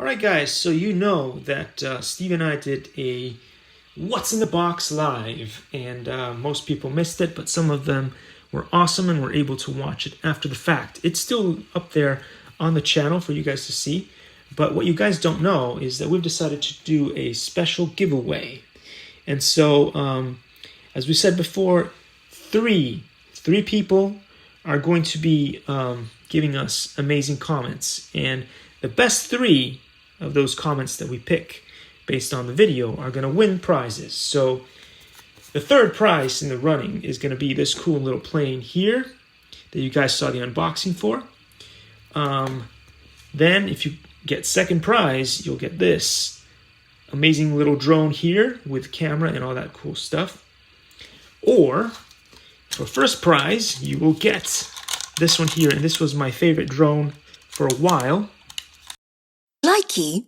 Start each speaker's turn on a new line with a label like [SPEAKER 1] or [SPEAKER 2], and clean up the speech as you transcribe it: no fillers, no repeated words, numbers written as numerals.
[SPEAKER 1] Alright guys, so you know that Steve and I did a What's in the Box live, and most people missed it, but some of them were awesome and were able to watch it after the fact. It's still up there on the channel for you guys to see, but what you guys don't know is that we've decided to do a special giveaway. And so, as we said before, three people are going to be giving us amazing comments, and the best three of those comments that we pick based on the video are going to win prizes. So the third prize in the running is going to be this cool little plane here that you guys saw the unboxing for. Then if you get second prize, you'll get this amazing little drone here with camera and all that cool stuff. Or for first prize, you will get this one here, and this was my favorite drone for a while.
[SPEAKER 2] Likey